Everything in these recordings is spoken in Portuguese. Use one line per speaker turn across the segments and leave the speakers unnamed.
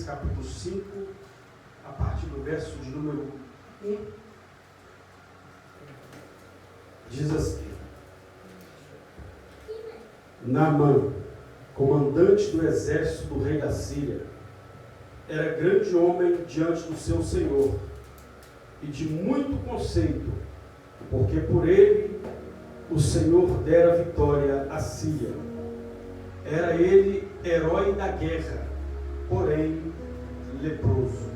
Reis, capítulo 5, a partir do verso de número 1, diz assim: Naamã, comandante do exército do rei da Síria, era grande homem diante do seu senhor e de muito conceito, porque por ele o Senhor dera vitória à Síria. Era ele herói da guerra, porém leproso.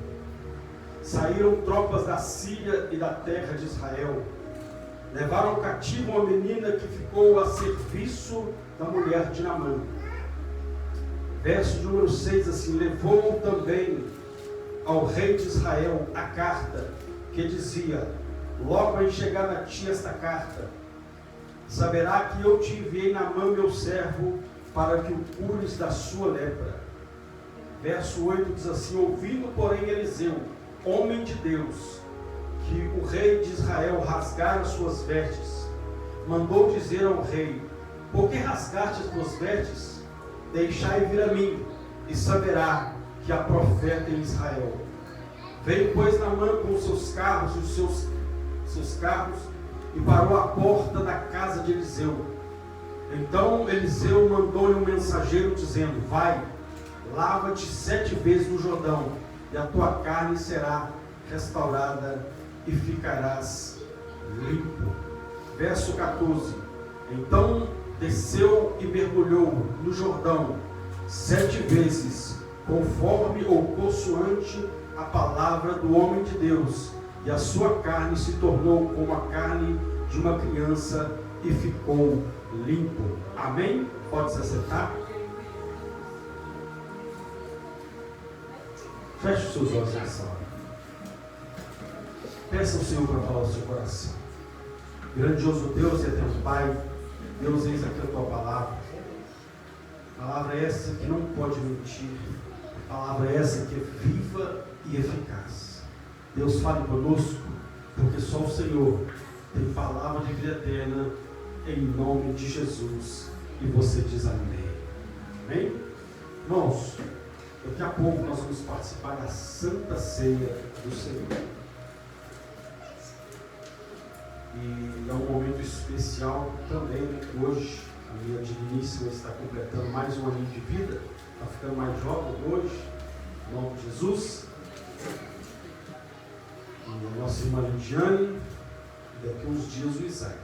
Saíram tropas da Síria e da terra de Israel. Levaram cativo uma menina que ficou a serviço da mulher de Naamã. Verso número 6, assim: levou também ao rei de Israel a carta que dizia: logo em chegar a ti esta carta, saberá que eu te enviei Naamã, meu servo, para que o cures da sua lepra. Verso 8 diz assim: ouvindo, porém, Eliseu, homem de Deus, que o rei de Israel rasgara as suas vestes, mandou dizer ao rei: por que rasgaste as tuas vestes? Deixai vir a mim, e saberá que há profeta em Israel. Veio, pois, Naamã com os seus carros e os seus carros, e parou à porta da casa de Eliseu. Então Eliseu mandou-lhe um mensageiro, dizendo: vai, lava-te 7 vezes no Jordão, e a tua carne será restaurada, e ficarás limpo. Verso 14: então desceu e mergulhou no Jordão 7 vezes, conforme ou consoante a palavra do homem de Deus, e a sua carne se tornou como a carne de uma criança, e ficou limpo. Amém? Pode se assentar? Feche os seus olhos nessa hora. Peça ao Senhor para falar o seu coração. Grandioso Deus e eterno Pai, Deus, eis aqui a tua palavra. Palavra essa que não pode mentir. Palavra essa que é viva e eficaz. Deus, fale conosco, porque só o Senhor tem palavra de vida eterna, em nome de Jesus. E você diz amém. Amém? Irmãos, daqui a pouco nós vamos participar da Santa Ceia do Senhor. E é um momento especial também, hoje. A minha digníssima está completando mais um aninho de vida, está ficando mais jovem hoje, em nome de Jesus. E a nossa irmã Lidiane, e daqui a uns dias o Isaac.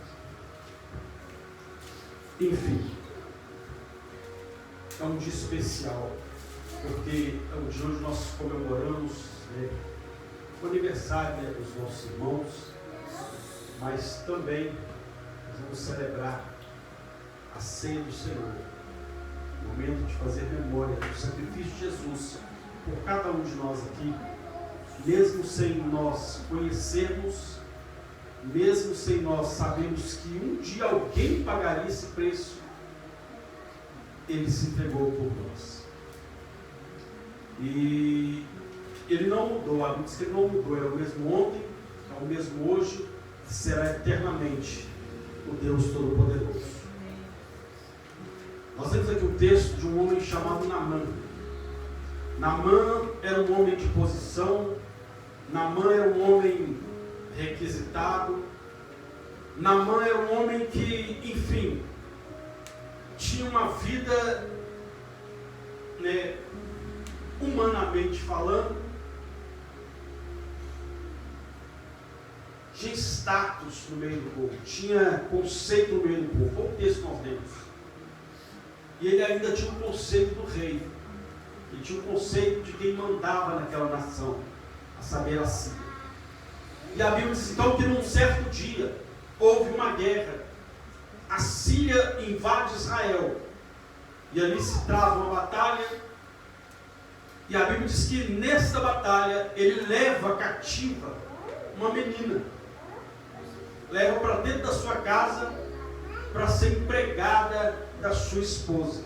Enfim, é um dia especial, porque é um dia onde nós comemoramos, o aniversário, dos nossos irmãos, mas também nós vamos celebrar a ceia do Senhor, o momento de fazer memória do sacrifício de Jesus por cada um de nós aqui, mesmo sem nós conhecermos, mesmo sem nós sabermos que um dia alguém pagaria esse preço, Ele se entregou por nós. E Ele não mudou, a Bíblia diz que Ele não mudou, é o mesmo ontem, é o mesmo hoje, será eternamente o Deus Todo-Poderoso. Nós temos aqui o texto de um homem chamado Naamã. Naamã era um homem de posição, Naamã era um homem requisitado, Naamã era um homem que, enfim, tinha uma vida, humanamente falando, tinha status no meio do povo, tinha conceito no meio do povo. Foi o texto que nós lemos. E ele ainda tinha o conceito do rei. Ele tinha o conceito de quem mandava naquela nação, a saber, a Síria. E a Bíblia diz então que num certo dia houve uma guerra. A Síria invade Israel. E ali se trava uma batalha. E a Bíblia diz que nesta batalha ele leva cativa uma menina. Leva para dentro da sua casa para ser empregada da sua esposa.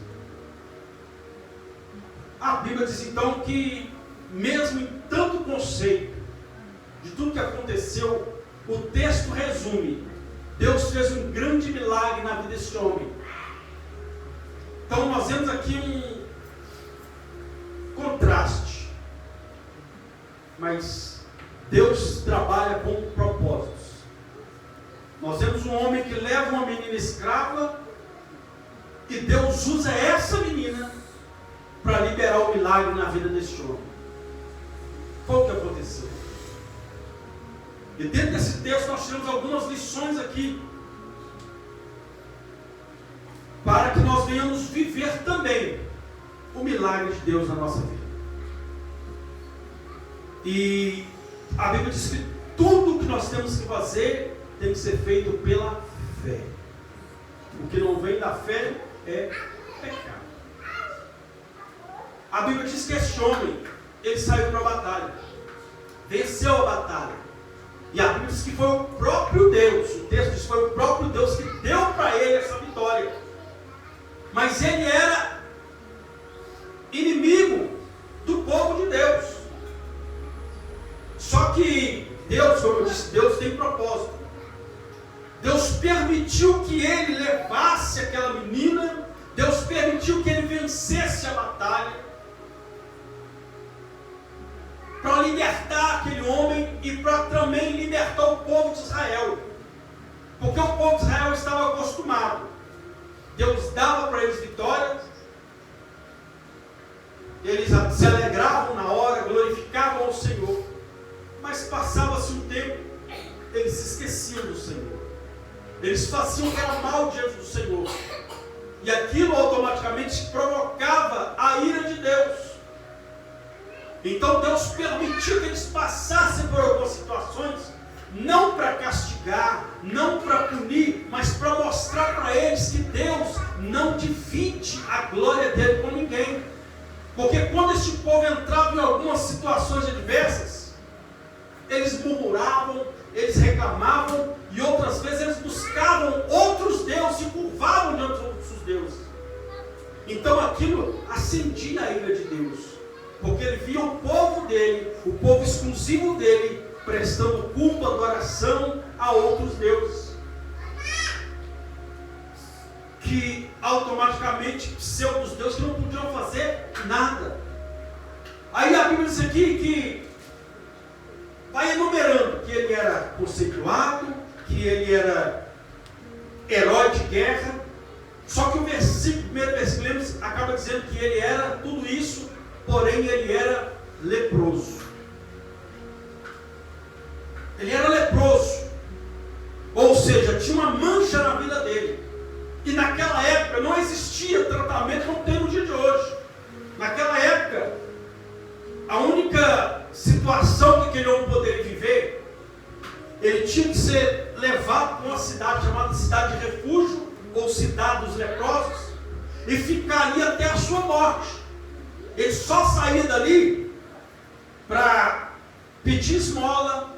A Bíblia diz então que, mesmo em tanto conceito de tudo que aconteceu, o texto resume: Deus fez um grande milagre na vida desse homem. Então nós vemos aqui um contraste mas Deus trabalha com propósitos. Nós temos um homem que leva uma menina escrava e Deus usa essa menina para liberar o milagre na vida deste homem. Foi o que aconteceu. E dentro desse texto nós tivemos algumas lições aqui, para que nós venhamos viver também o milagre de Deus na nossa vida. E a Bíblia diz que tudo que nós temos que fazer tem que ser feito pela fé. O que não vem da fé é pecado. A Bíblia diz que este homem, ele saiu para a batalha, venceu a batalha. E a Bíblia diz que foi o próprio Deus, o texto diz que foi o próprio Deus que deu para ele essa vitória. Mas ele era inimigo do povo de Deus. Só que Deus, como eu disse, Deus tem propósito. Deus permitiu que ele levasse aquela menina, Deus permitiu que ele vencesse a batalha, para libertar aquele homem e para também libertar o povo de Israel. Porque o povo de Israel estava acostumado. Deus dava para eles vitórias, eles se alegravam na hora, glorificavam ao Senhor. Mas passava-se um tempo, eles se esqueciam do Senhor. Eles faziam o que era mal diante do Senhor. E aquilo automaticamente provocava a ira de Deus. Então Deus permitiu que eles passassem por algumas situações, não para castigar, não para punir, mas para mostrar para eles que Deus não divide a glória dele com ninguém. Porque quando este povo entrava em algumas situações adversas, eles murmuravam, eles reclamavam, e outras vezes eles buscavam outros deuses e curvavam diante de outros deuses. Então aquilo acendia a ira de Deus. Porque ele via o povo dele, o povo exclusivo dele, prestando culto, adoração a outros deuses, que automaticamente pseudos deuses que não podiam fazer nada. Aí a Bíblia diz aqui que vai enumerando que ele era conceituado, que ele era herói de guerra. Só que o primeiro versículo acaba dizendo que ele era tudo isso, porém ele era leproso. Ele era leproso, ou seja, tinha uma mancha na vida dele. E naquela época não existia tratamento como tem no dia de hoje. Naquela época, a única situação que aquele homem poderia viver, ele tinha que ser levado para uma cidade chamada cidade de refúgio, ou cidade dos leprosos, e ficaria até a sua morte. Ele só saía dali para pedir esmola,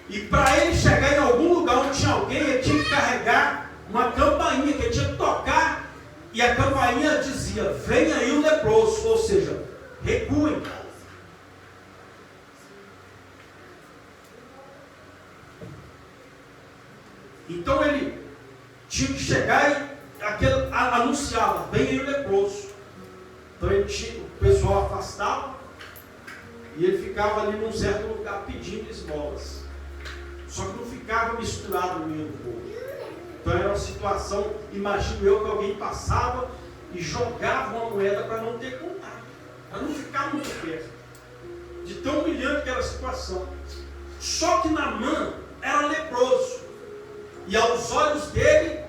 e para ele chegar em algum lugar onde tinha alguém, ele tinha que carregar uma campainha, que ele tinha que tocar, e a campainha dizia: vem aí o leproso, ou seja, recuem. Então ele tinha que chegar e anunciava: vem aí o leproso. Então o pessoal afastava e ele ficava ali num certo lugar pedindo esmolas. Só que não ficava misturado no meio do povo. Então era uma situação, imagino eu, que alguém passava e jogava uma moeda para não ter contato, para não ficar muito perto. De tão humilhante que era a situação. Só que Naamã era leproso. E aos olhos dele,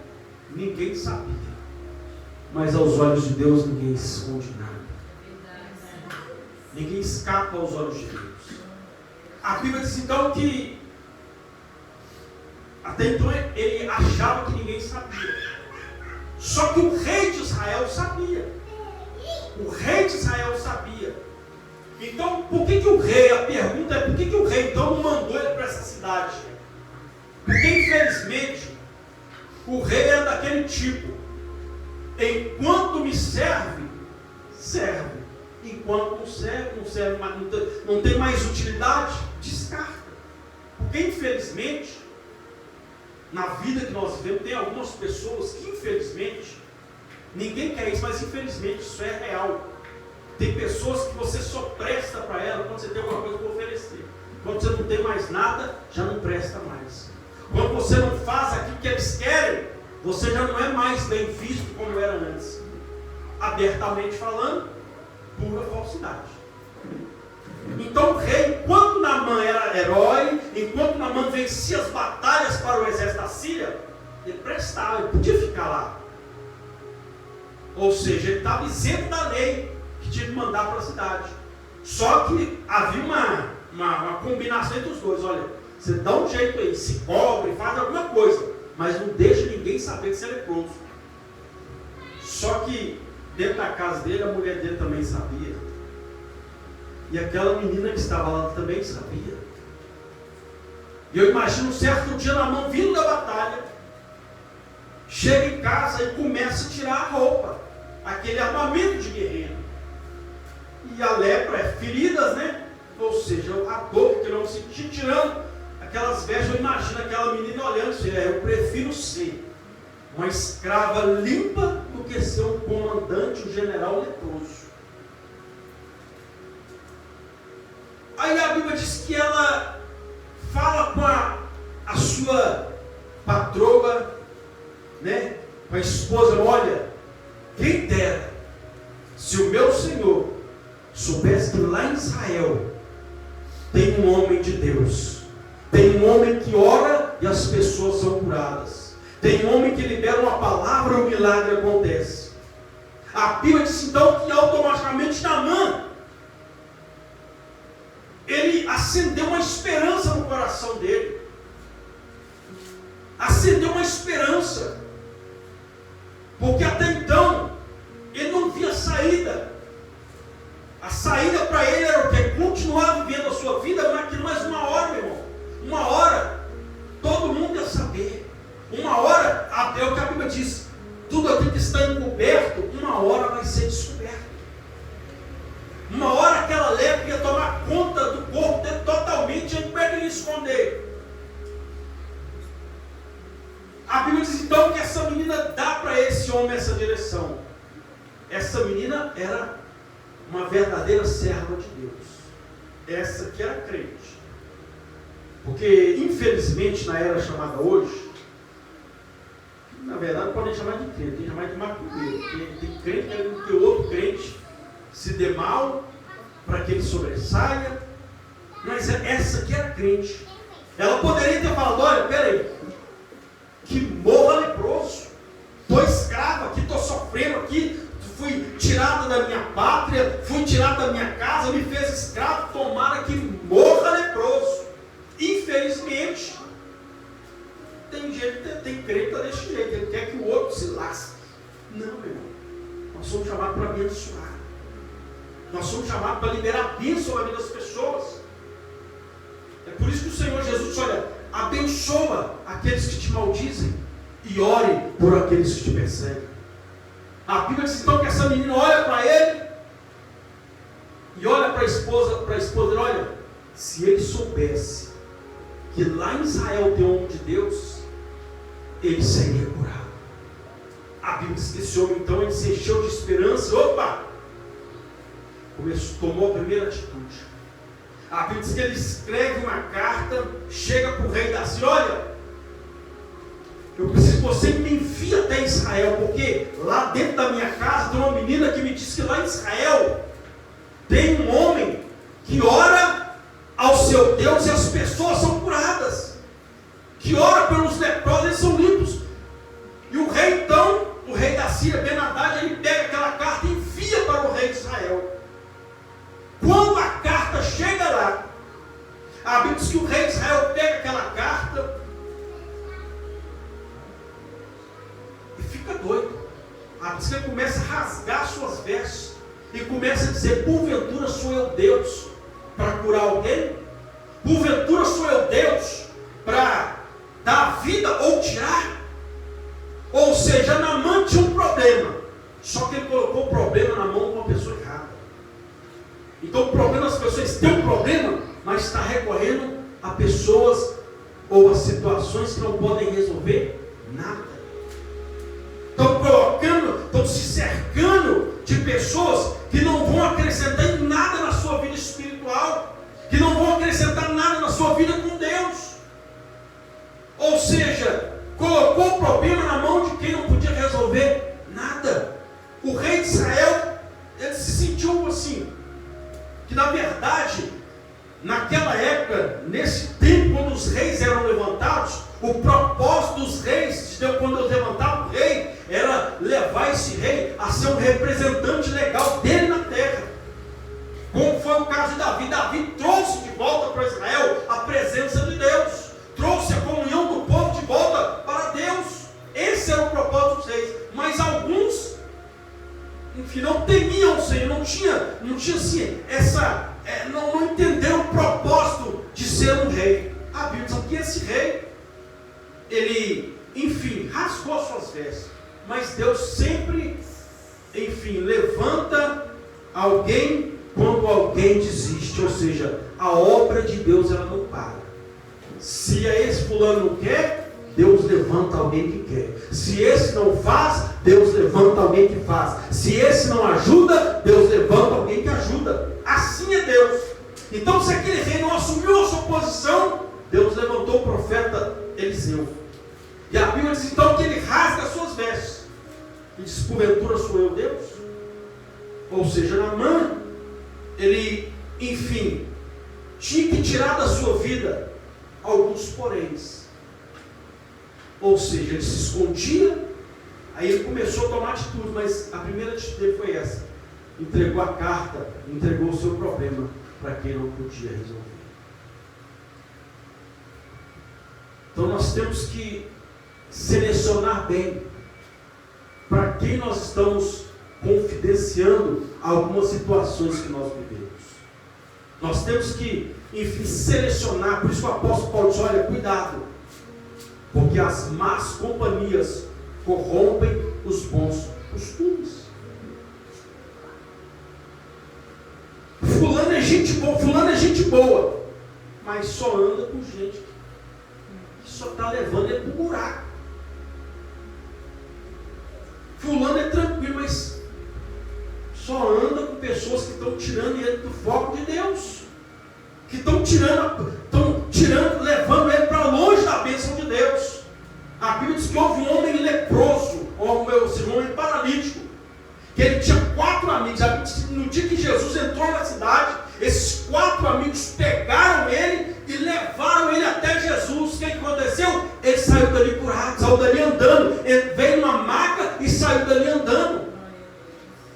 ninguém sabia. Mas aos olhos de Deus, ninguém esconde nada. Ninguém escapa aos olhos de Deus. A Bíblia diz então que até então ele achava que ninguém sabia. Só que o rei de Israel sabia. O rei de Israel sabia. Então, por que o rei, a pergunta é, por que o rei então não mandou ele para essa cidade? Porque infelizmente, o rei é daquele tipo: enquanto me serve, serve. Enquanto não serve, não serve mais, não tem mais utilidade, descarta. Porque infelizmente, na vida que nós vivemos, tem algumas pessoas que infelizmente, ninguém quer isso, mas infelizmente isso é real. Tem pessoas que você só presta para ela quando você tem alguma coisa para oferecer. você. Quando você não tem mais nada, já não presta mais. Quando você não faz aquilo que eles querem, você já não é mais bem visto como era antes. Abertamente falando, pura falsidade. Então o rei, enquanto Naamã era herói, enquanto Naamã vencia as batalhas para o exército da Síria, ele prestava, ele podia ficar lá. Ou seja, ele estava isento da lei que tinha que mandar para a cidade. Só que havia uma combinação entre os dois. Olha, você dá um jeito aí, se cobre, faz alguma coisa, mas não deixa ninguém saber que você é leproso. Só que dentro da casa dele, a mulher dele também sabia. E aquela menina que estava lá também sabia. E eu imagino um certo dia Naamã vindo da batalha, chega em casa e começa a tirar a roupa, aquele armamento de guerreiro. E a lepra é feridas, né? Ou seja, a dor que ele não sentia, tirando aquelas vestes. Eu imagino aquela menina olhando assim: eu prefiro ser uma escrava limpa do que ser um comandante, um general leproso. Aí a Bíblia diz que ela fala com a sua patroa, né? Com a esposa: olha, quem dera se o meu Senhor soubesse que lá em Israel tem um homem de Deus, tem um homem que ora e as pessoas são curadas, tem um homem que libera uma palavra e o milagre acontece. A Bíblia diz então que automaticamente Naamã, ele acendeu uma esperança no coração dele, acendeu uma esperança, porque até então ele não via saída. A saída para ele era o quê? Continuar vivendo a sua vida naquilo. Mas uma hora, meu irmão, uma hora todo mundo ia saber. Uma hora, até o que a Bíblia diz, tudo aquilo que está encoberto, uma hora vai ser descoberto. Uma hora aquela lepra ia tomar conta do corpo dele totalmente, e como é que ele ia esconder? A Bíblia diz então que essa menina dá para esse homem essa direção. Essa menina era uma verdadeira serva de Deus. Essa que era crente. Porque infelizmente na era chamada hoje, na verdade podem chamar de crente, tem que chamar de macumbeiro. Tem crente querendo que o outro crente se dê mal, para que ele sobressaia. Mas essa que era crente. Ela poderia ter falado: olha, peraí, que morra leproso, estou escravo aqui, estou sofrendo aqui, fui tirado da minha pátria, fui tirado da minha casa, me fez escravo, tomara que morra leproso. Infelizmente, tem crente que está desse jeito, ele quer que o outro se lasque. Não, meu irmão, nós somos chamados para abençoar, nós somos chamados para liberar bênção na vida das pessoas. É por isso que o Senhor Jesus, olha, abençoa aqueles que te maldizem e ore por aqueles que te perseguem. A Bíblia diz então que essa menina olha para ele e olha para a esposa dele: olha, se ele soubesse que lá em Israel tem um homem de Deus, ele seria curado. A Bíblia diz que esse homem então ele se encheu de esperança. Opa! Tomou a primeira atitude. A Bíblia diz que ele escreve uma carta, chega para o rei da Síria: olha, eu preciso que você me envie até Israel, porque lá dentro da minha casa tem uma menina que me diz que lá em Israel tem um homem que ora ao seu Deus e as pessoas são curadas, que ora pelos leprosos, eles são limpos. E o rei então, o rei da Síria, Ben-Hadad, ele pega aquela carta e envia para o rei de Israel. Quando a carta chega lá, a Bíblia diz que o rei de Israel pega aquela carta e fica doido. A Bíblia diz que ele começa a rasgar suas vestes e começa a dizer: porventura sou eu Deus para curar alguém? Porventura sou eu Deus para dar vida ou tirar? Ou seja, Naamã tinha um problema, só que ele colocou o problema na mão de uma pessoa errada. Então o problema das pessoas tem um problema, mas está recorrendo a pessoas ou a situações que não podem resolver nada. Estão se cercando de pessoas que não vão acrescentar em nada na sua vida espiritual, que não vão acrescentar Ou seja, colocou o problema na mão de quem não podia resolver nada. O rei de Israel, ele se sentiu assim, que na verdade, naquela época, nesse tempo, quando os reis eram levantados, o propósito dos reis, quando Deus levantava o rei, era levar esse rei a ser um representante legal dele na terra. Como foi o caso de Davi. Davi trouxe de volta para Israel a presença de Deus, trouxe a comunhão do povo de volta para Deus. Esse era o propósito dos reis. Mas alguns, enfim, não temiam o Senhor, não tinha assim, não entenderam o propósito de ser um rei. A Bíblia diz que esse rei, ele, enfim, rasgou suas vestes. Mas Deus sempre, enfim, levanta alguém quando alguém desiste. Ou seja, a obra de Deus, ela não para. Se esse fulano não quer, Deus levanta alguém que quer. Se esse não faz, Deus levanta alguém que faz. Se esse não ajuda, Deus levanta alguém que ajuda. Assim é Deus. Então, se aquele rei não assumiu a sua posição, Deus levantou o profeta Eliseu. E a Bíblia diz então que ele rasga as suas vestes e diz: porventura sou eu Deus? Ou seja, Naamã, ele, enfim, tinha que tirar da sua vida alguns poréns. Ou seja, ele se escondia, aí ele começou a tomar atitude, mas a primeira atitude dele foi essa: entregou a carta, entregou o seu problema para quem não podia resolver. Então nós temos que selecionar bem para quem nós estamos confidenciando algumas situações que nós vivemos. Nós temos que, enfim, selecionar. Por isso que o apóstolo Paulo diz: olha, cuidado, porque as más companhias corrompem os bons costumes. Fulano é gente boa, mas só anda com gente que só está levando ele para o buraco. Fulano é tranquilo, mas só anda com pessoas que estão tirando ele do foco de Deus, que estão tirando, levando ele para longe da bênção de Deus. A Bíblia diz que houve um homem leproso, um homem paralítico, que ele tinha 4 amigos. A Bíblia diz que no dia que Jesus entrou na cidade, esses 4 amigos pegaram ele e levaram ele até Jesus. O que aconteceu? Ele saiu dali curado, saiu dali andando. Ele veio numa maca e saiu dali andando.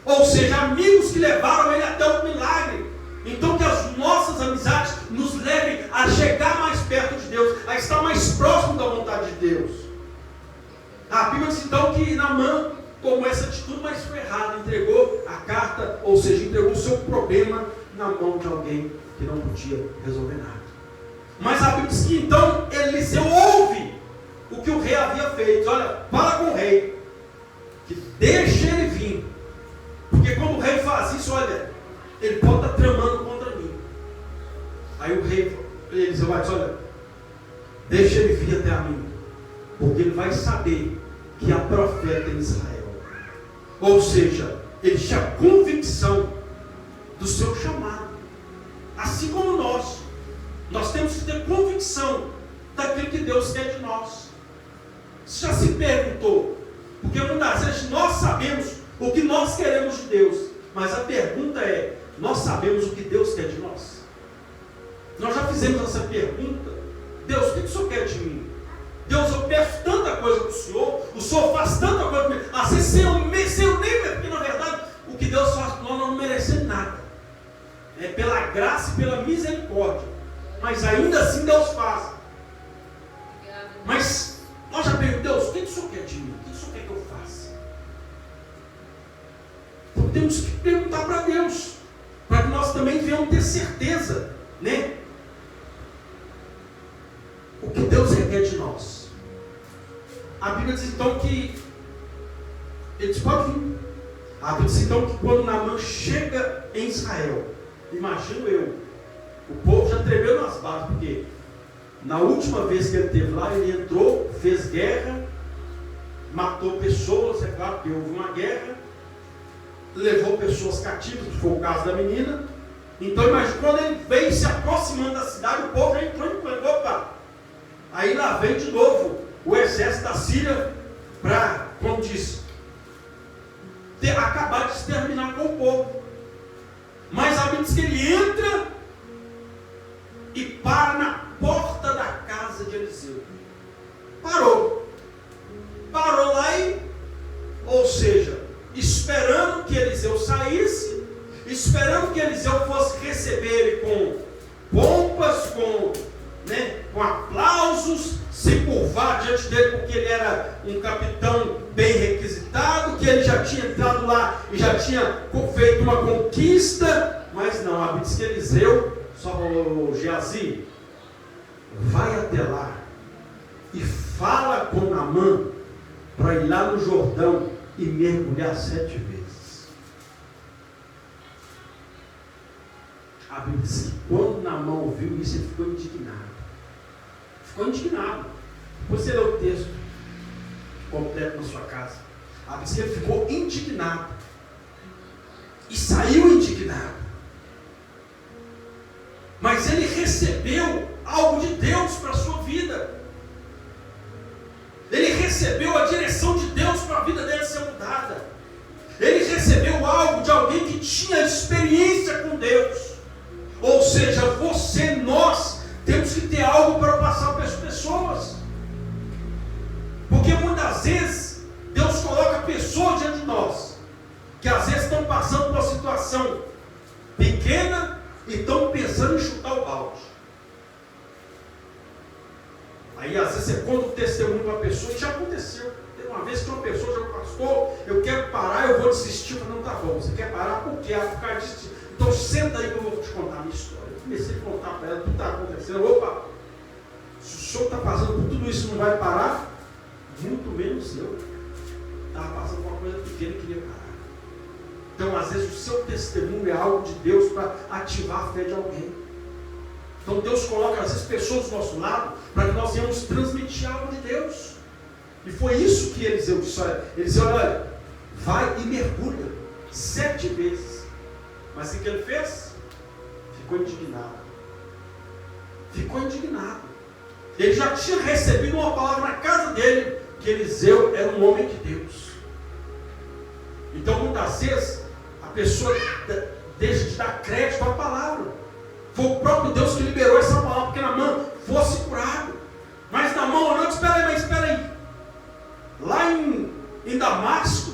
Ou seja, amigos que levaram ele até o milagre. Então que as nossas amizades nos levem a chegar mais perto de Deus, a estar mais próximo da vontade de Deus. A Bíblia diz então que Naamã tomou essa atitude, mas foi errado, entregou a carta, ou seja, entregou o seu problema na mão de alguém que não podia resolver nada. Mas a Bíblia diz que então Eliseu ouve o que o rei havia feito. Olha, fala com o rei, que deixa ele vir, porque quando o rei faz isso, olha, ele pode estar tramando contra mim. Aí o rei, Eliseu vai dizer: olha, deixa ele vir até a mim, porque ele vai saber que há profeta em Israel. Ou seja, ele tinha convicção do seu chamado. Assim como nós temos que ter convicção daquilo que Deus quer de nós. Você já se perguntou? Porque muitas vezes nós sabemos o que nós queremos de Deus, mas a pergunta é: nós sabemos o que Deus quer de nós? Nós já fizemos essa pergunta: Deus, o que o Senhor quer de mim? Deus, eu peço tanta coisa para o Senhor faz tanta coisa para mim. Às vezes sem eu nem ver, porque na verdade o que Deus faz por nós não merecemos nada. É pela graça e pela misericórdia. Mas ainda assim Deus faz. Mas nós já perguntamos: Deus, o que o Senhor quer de mim? O que o Senhor quer que eu faça? Então temos que perguntar para Deus, para que nós também venhamos ter certeza, né? O que Deus requer de nós. A Bíblia diz então que ele diz: pode vir. A Bíblia diz então que quando Naamã chega em Israel, imagino eu, o povo já tremeu nas bases, porque na última vez que ele esteve lá, ele entrou, fez guerra, matou pessoas, é claro que houve uma guerra, levou pessoas cativas, que foi o caso da menina. Então imagina, quando ele veio se aproximando da cidade, o povo já entrou em pânico. Opa! Aí lá vem de novo o exército da Síria para, como diz, acabar de exterminar com o povo. Mas a Bíblia diz que ele entra e para na porta da casa de Eliseu. Parou lá ou seja, esperando que Eliseu saísse, esperando que Eliseu fosse receber ele com pompas, com aplausos, se curvar diante dele, porque ele era um capitão bem requisitado, que ele já tinha entrado lá e já tinha feito uma conquista. Mas não, a Bíblia diz que Eliseu só falou: Geazi, vai até lá e fala com Naamã para ir lá no Jordão e mergulhar 7 vezes. A Bíblia diz que quando Naamã ouviu isso, ele ficou indignado. Depois você lê o texto completo na sua casa. A Bíblia diz que ele ficou indignado e saiu indignado. Mas ele recebeu algo de Deus para a sua vida. Ele recebeu a direção de Deus para a vida dele ser mudada. Ele recebeu algo de alguém que tinha experiência com Deus. Ou seja, nós temos que ter algo para passar para as pessoas. Porque muitas vezes Deus coloca pessoas diante de nós que às vezes estão passando por uma situação pequena e estão pensando em chutar o balde. Aí às vezes você conta o testemunho para uma pessoa, e já aconteceu. Teve uma vez que uma pessoa já falou: pastor, eu quero parar, eu vou desistir. Eu falei: não, tá bom, você quer parar por quê? Por causa disso. Então senta aí que eu vou te contar a minha história. Eu comecei a contar para ela tudo que está acontecendo. Opa, se o senhor está passando por tudo isso, não vai parar? Muito menos eu. Estava passando por uma coisa pequena e queria parar. Então às vezes o seu testemunho é algo de Deus para ativar a fé de alguém. Então Deus coloca às vezes pessoas do nosso lado para que nós venhamos transmitir algo de Deus. E foi isso que Eliseu disse. Eliseu, olha, vai e mergulha 7 vezes. Mas o que ele fez? Ficou indignado. Ele já tinha recebido uma palavra na casa dele, que Eliseu era um homem de Deus. Então muitas vezes a pessoa deixa de dar crédito à palavra. Foi o próprio Deus que liberou essa palavra, porque Naamã fosse curado. Mas Naamã olhou e disse: espera aí. Lá em Damasco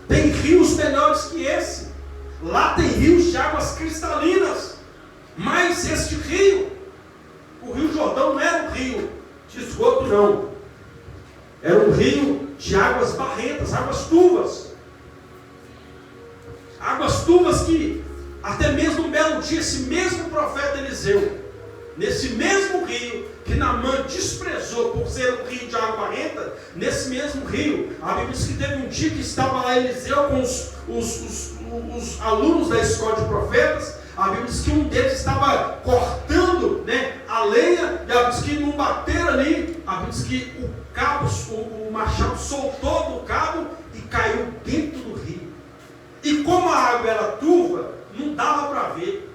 tem rios melhores que esse. Lá tem rios de águas cristalinas. Mas este rio, o Rio Jordão, não era um rio de esgoto, não. Era um rio de águas barrentas, águas turvas. Águas turvas que até mesmo um belo dia, esse mesmo profeta Eliseu, nesse mesmo rio que Naamã desprezou por ser um rio de água barrenta, nesse mesmo rio, a Bíblia diz que teve um dia que estava lá Eliseu com os alunos da escola de profetas. A Bíblia diz que um deles estava cortando a lenha, e a Bíblia diz que não bateram ali. A Bíblia diz que o machado soltou do cabo e caiu dentro do rio. E como a água era turva, não dava para ver.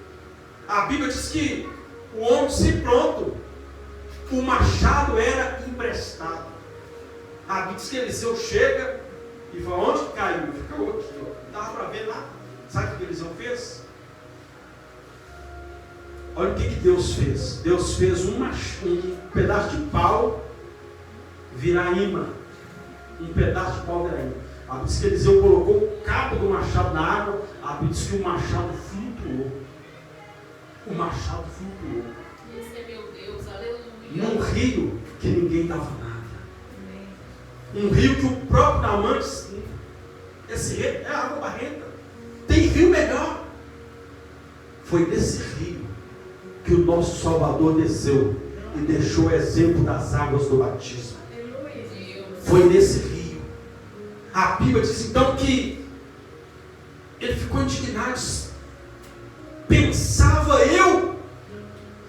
A Bíblia diz que o homem disse: pronto, o machado era emprestado. A Bíblia diz que Eliseu chega e fala: onde que caiu? Ficou aqui, ó. Não dava para ver lá. Sabe o que Eliseu fez? Olha o que Deus fez. Deus fez um pedaço de pau virar imã. Um pedaço de pau virar imã. A Bíblia diz que Eliseu colocou o cabo do machado na água. A Bíblia diz que o machado flutuou. O machado flutuou.
Esse é meu Deus, aleluia.
Num rio que ninguém dava nada. Um rio que o próprio Naamã disse: esse rio é água barrenta. Tem rio melhor. Foi nesse rio que o nosso Salvador desceu e deixou o exemplo das águas do batismo. Foi nesse rio. A Bíblia diz então que ele ficou indignado. Pensava eu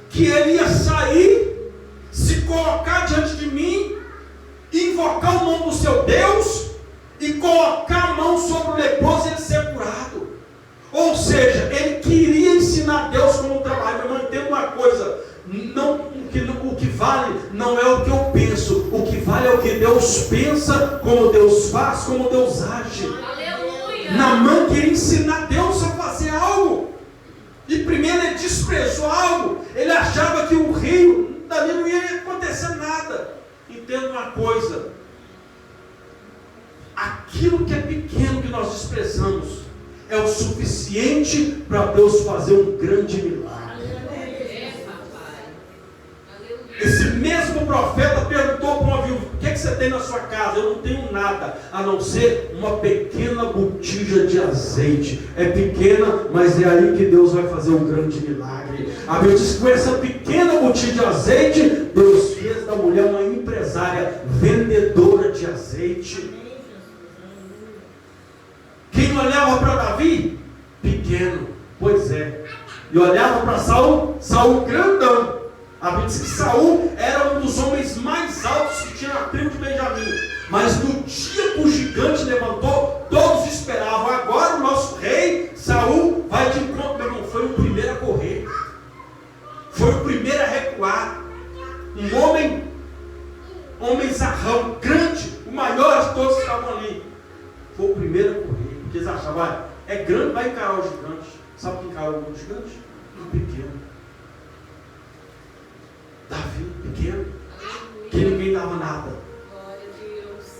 que ele ia sair, se colocar diante de mim, invocar o nome do seu Deus e colocar a mão sobre o leproso e ele ser curado. Ou seja, ele queria ensinar Deus como trabalho. Mas não entendo uma coisa: o que vale não é o que eu o que Deus pensa, como Deus faz, como Deus age.
Aleluia.
Naamã queria ensinar Deus a fazer algo. E primeiro ele desprezou algo. Ele achava que o rei, dali não ia acontecer nada. Entenda uma coisa. Aquilo que é pequeno que nós desprezamos é o suficiente para Deus fazer um grande milagre. Esse mesmo profeta perguntou para uma viúva: o que você tem na sua casa? Eu não tenho nada, a não ser uma pequena botija de azeite. É pequena, mas é aí que Deus vai fazer um grande milagre. A Bíblia diz que com essa pequena botija de azeite, Deus fez da mulher uma empresária, vendedora de azeite. Quem olhava para Davi? Pequeno, pois é. E olhava para Saul? Saul grandão. A Bíblia diz que Saul era um dos homens mais altos que tinha na tribo de Benjamim. Mas no dia que o gigante levantou, todos esperavam: agora o nosso rei, Saul, vai de encontro. Meu irmão, foi o primeiro a correr. Foi o primeiro a recuar. Um homem zarrão, grande, o maior de todos que estavam ali. Foi o primeiro a correr. Porque eles achavam: é grande, vai encarar o gigante. Sabe quem encarou o gigante? O pequeno. Davi, pequeno, que ninguém dava nada.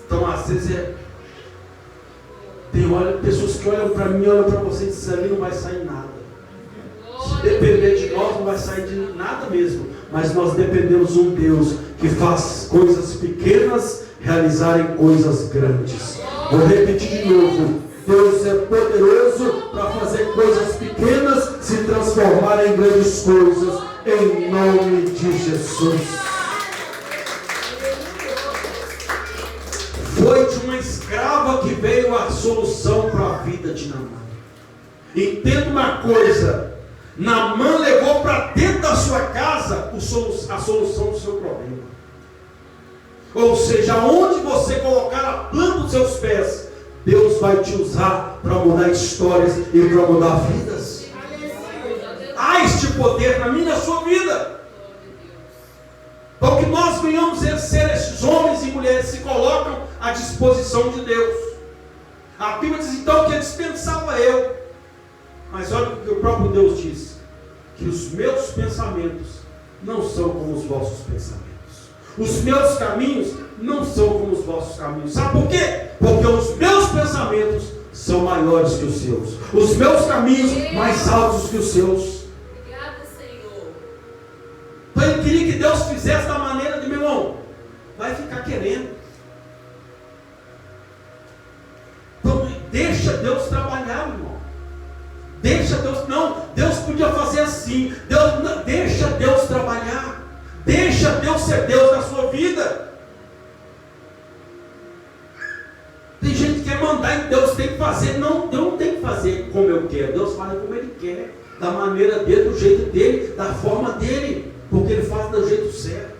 Então às vezes tem pessoas que olham para mim, olham para você e dizem: ali não vai sair nada. Se depender de nós, não vai sair de nada mesmo. Mas nós dependemos de um Deus que faz coisas pequenas realizarem coisas grandes. Vou repetir de novo: Deus é poderoso para fazer coisas pequenas se transformarem em grandes coisas, em nome de Jesus. Foi de uma escrava que veio a solução para a vida de Naamã. Entenda uma coisa: Naamã levou para dentro da sua casa a solução do seu problema. Ou seja, onde você colocar a planta dos seus pés, Deus vai te usar para mudar histórias e para mudar vidas. Há este poder na minha e na sua vida. Para que nós venhamos ser esses homens e mulheres que se colocam à disposição de Deus. A Bíblia diz então que ele dispensava eu. Mas olha o que o próprio Deus diz: que os meus pensamentos não são como os vossos pensamentos. Os meus caminhos não são como os vossos caminhos. Sabe por quê? Porque os meus pensamentos são maiores que os seus. Os meus caminhos mais altos que os seus.
Obrigada, Senhor.
Então ele queria que Deus fizesse da maneira de: meu irmão, vai ficar querendo. Então deixa Deus trabalhar, meu irmão. Deixa Deus, não, Deus podia fazer assim. Deixa Deus trabalhar. Deixa Deus ser Deus na sua vida. Tem gente que quer mandar em Deus, tem que fazer. Não, Deus não tem que fazer como eu quero. Deus faz como Ele quer, da maneira dele, do jeito dele, da forma dele, porque Ele faz do jeito certo.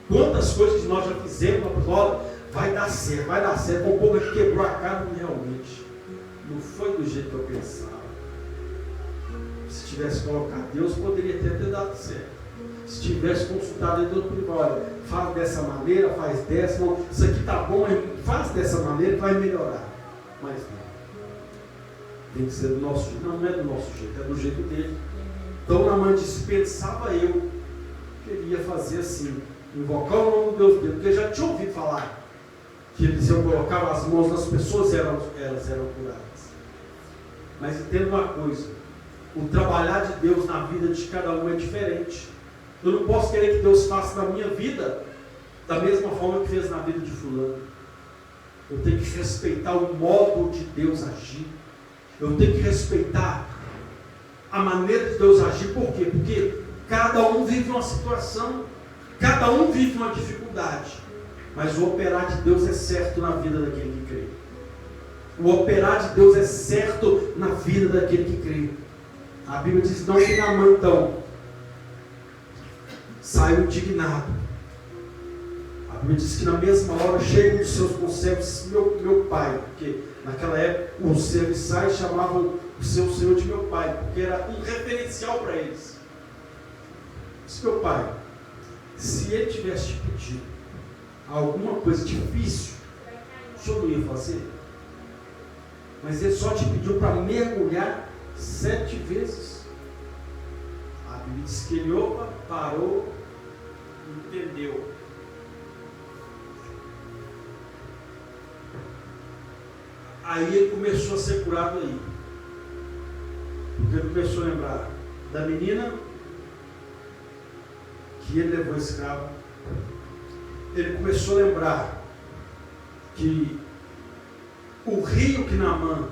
Quantas coisas que nós já fizemos, olha, vai dar certo. Com um pouco que quebrou a cara, realmente não foi do jeito que eu pensava. Se tivesse colocado Deus, poderia ter dado certo. Se tivesse consultado Deus, olha, faz dessa maneira, faz dessa, não, isso aqui está bom, faz dessa maneira, vai melhorar. Mas não. Tem que ser do nosso jeito. Não é do nosso jeito, é do jeito dele. Então Naamã dispensava eu, queria fazer assim, invocar o nome de Deus dele, porque já tinha ouvido falar que se eu colocava as mãos das pessoas, elas eram curadas. Mas entenda uma coisa: o trabalhar de Deus na vida de cada um é diferente. Eu não posso querer que Deus faça na minha vida da mesma forma que fez na vida de fulano. Eu tenho que respeitar o modo de Deus agir. Eu tenho que respeitar a maneira de Deus agir. Por quê? Porque cada um vive uma situação, cada um vive uma dificuldade. Mas o operar de Deus é certo na vida daquele que crê. O operar de Deus é certo na vida daquele que crê. A Bíblia diz: não que Naamã então saiu indignado. A Bíblia diz que na mesma hora chega um dos seus conservos: meu pai, porque naquela época os serviçais chamavam o seu senhor de meu pai, porque era um referencial para eles. Disse: meu pai, se ele tivesse te pedido, alguma coisa difícil, o senhor não ia fazer? Mas ele só te pediu para mergulhar 7 vezes. A Bíblia diz que ele parou, entendeu. Aí ele começou a ser curado aí. Porque ele começou a lembrar da menina que ele levou escravo. Ele começou a lembrar que o rio que Naamã,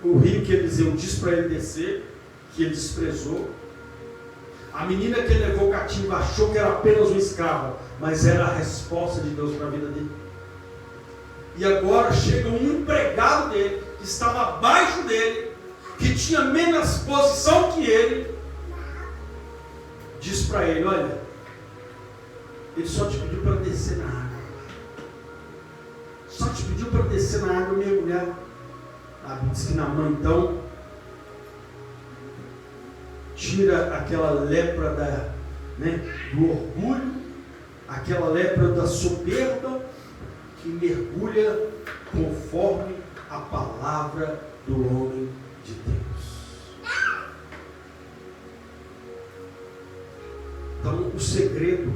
o rio que Eliseu disse para ele descer, que ele desprezou. A menina que ele levou cativa achou que era apenas um escravo, mas era a resposta de Deus para a vida dele. E agora chega um empregado dele, que estava abaixo dele, que tinha menos posição que ele, diz para ele: olha, ele só te pediu para descer na água. Só te pediu para descer na água e mergulhar. A Bíblia diz que Naamã então tira aquela lepra do orgulho, aquela lepra da soberba, que mergulha conforme a palavra do homem de Deus. Então, o segredo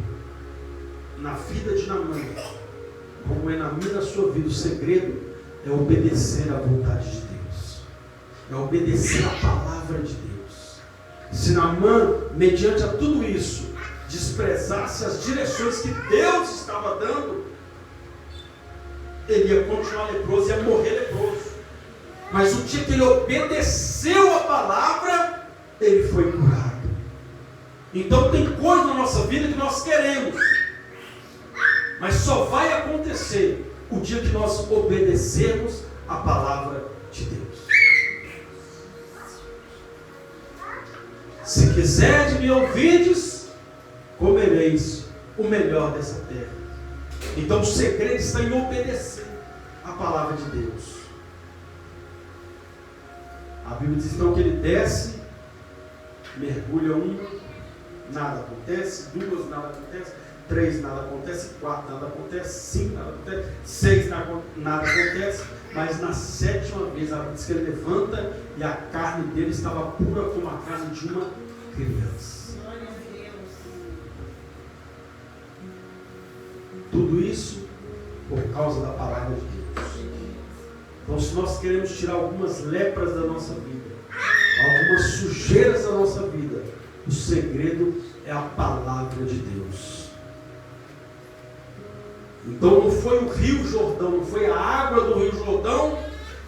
na vida de Naamã, como é na minha e na sua vida, o segredo é obedecer à vontade de Deus, é obedecer à palavra de Deus. Se Naamã, mediante a tudo isso, desprezasse as direções que Deus estava dando, ele ia continuar leproso, ia morrer leproso. Mas o dia que ele obedeceu a palavra, ele foi curado. Então tem coisa na nossa vida que nós queremos, mas só vai acontecer o dia que nós obedecermos a palavra de Deus. Se quiser de me ouvides, comereis o melhor dessa terra. Então o segredo está em obedecer a palavra de Deus. A Bíblia diz então que ele desce, mergulha 1, nada acontece, 2, nada acontece, 3, nada acontece, 4, nada acontece, 5, nada acontece, 6, nada acontece, mas na 7ª vez a Bíblia diz que ele levanta e a carne dele estava pura como a carne de uma criança. Tudo isso por causa da palavra de Deus. Então, se nós queremos tirar algumas lepras da nossa vida, algumas sujeiras da nossa vida, o segredo é a palavra de Deus. Então não foi o Rio Jordão, não foi a água do Rio Jordão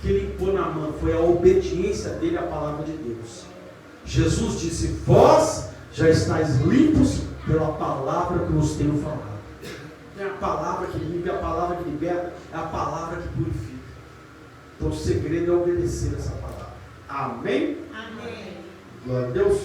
que limpou Naamã, foi a obediência dele à palavra de Deus. Jesus disse: vós já estáis limpos pela palavra que vos tenho falado. É a palavra que limpa, é a palavra que liberta, é a palavra que purifica. Então o segredo é obedecer essa palavra. Amém?
Amém.
Glória a Deus.